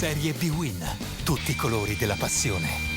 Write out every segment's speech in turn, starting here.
Serie B-Win. Tutti i colori della passione.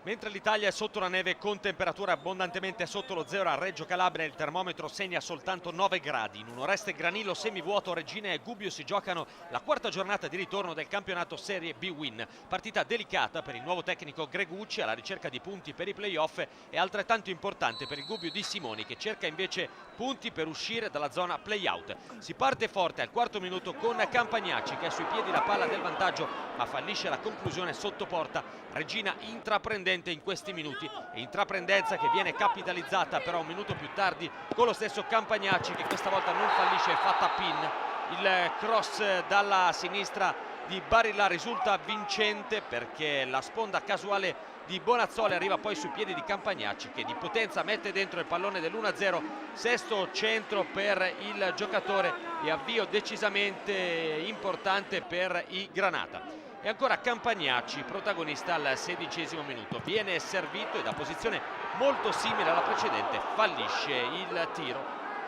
Mentre l'Italia è sotto la neve con temperature abbondantemente sotto lo zero a Reggio Calabria, il termometro segna soltanto 9 gradi. In un Oreste Granillo semivuoto, Regina e Gubbio si giocano la quarta giornata di ritorno del campionato Serie B-Win. Partita delicata per il nuovo tecnico Gregucci alla ricerca di punti per i playoff e altrettanto importante per il Gubbio di Simoni, che cerca invece punti per uscire dalla zona playout. Si parte forte al quarto minuto con Campagnacci, che è sui piedi la palla del vantaggio ma fallisce la conclusione sotto porta. Regina intraprendente in questi minuti, e intraprendenza che viene capitalizzata però un minuto più tardi con lo stesso Campagnacci, che questa volta non fallisce e fa tap-in. Il cross dalla sinistra di Barilla risulta vincente perché la sponda casuale di Bonazzoli arriva poi sui piedi di Campagnacci, che di potenza mette dentro il pallone dell'1-0. Sesto centro per il giocatore e avvio decisamente importante per i Granata. E ancora Campagnacci, protagonista al 16° minuto, viene servito e da posizione molto simile alla precedente fallisce il tiro.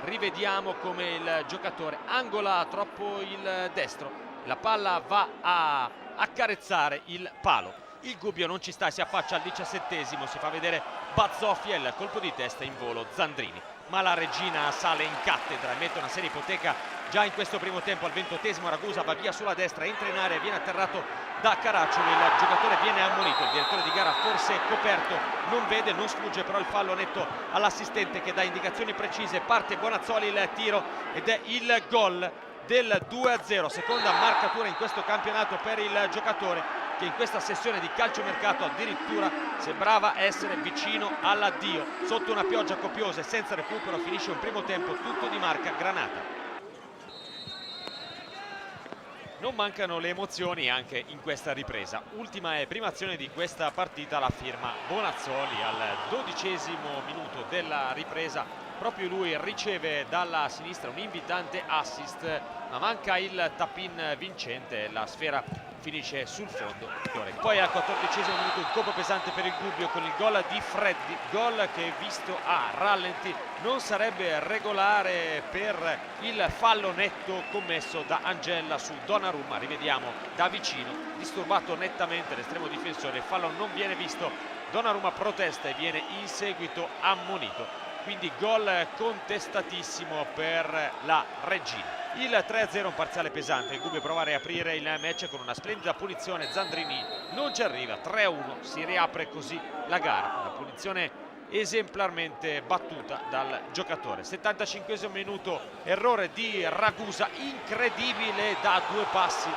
Rivediamo come il giocatore angola troppo il destro, la palla va a accarezzare il palo. Il Gubbio non ci sta, si affaccia al 17°, si fa vedere Bazzoffia, il colpo di testa in volo Zandrini. Ma la Regina sale in cattedra e mette una seria ipoteca già in questo primo tempo. Al 20°, Ragusa va via sulla destra, entra in area e viene atterrato da Caraccioli. Il giocatore viene ammonito, il direttore di gara forse è coperto, non vede, non sfugge però il fallo netto all'assistente che dà indicazioni precise. Parte Bonazzoli, il tiro ed è il gol del 2-0, seconda marcatura in questo campionato per il giocatore, che in questa sessione di calciomercato addirittura sembrava essere vicino all'addio. Sotto una pioggia copiosa e senza recupero finisce un primo tempo tutto di marca Granata. Non mancano le emozioni anche in questa ripresa. Ultima e prima azione di questa partita, la firma Bonazzoli al 12° minuto della ripresa. Proprio lui riceve dalla sinistra un invitante assist, ma manca il tap-in vincente, la sfera finisce sul fondo. Poi al 14° minuto un colpo pesante per il Gubbio con il gol di Freddi, gol che visto a rallenti non sarebbe regolare per il fallo netto commesso da Angella su Donnarumma. Rivediamo da vicino, disturbato nettamente l'estremo difensore, il fallo non viene visto, Donnarumma protesta e viene in seguito ammonito. Quindi gol contestatissimo per la Regina. Il 3-0 un parziale pesante, il Gubbio prova a riaprire il match con una splendida punizione, Zandrini non ci arriva, 3-1, si riapre così la gara, una punizione esemplarmente battuta dal giocatore. 75° minuto, errore di Ragusa, incredibile da 2 passi.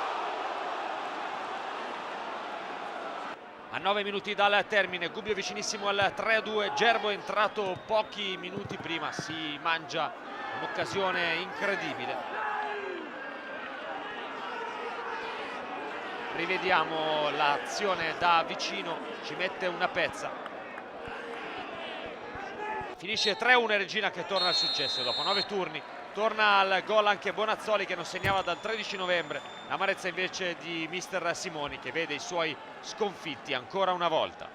A 9 minuti dal termine, Gubbio vicinissimo al 3-2, Gerbo è entrato pochi minuti prima, si mangia un'occasione incredibile. Rivediamo l'azione da vicino, ci mette una pezza. Finisce 3-1 Regina, che torna al successo dopo 9 turni. Torna al gol anche Bonazzoli, che non segnava dal 13 novembre. L'amarezza invece di mister Simoni, che vede i suoi sconfitti ancora una volta.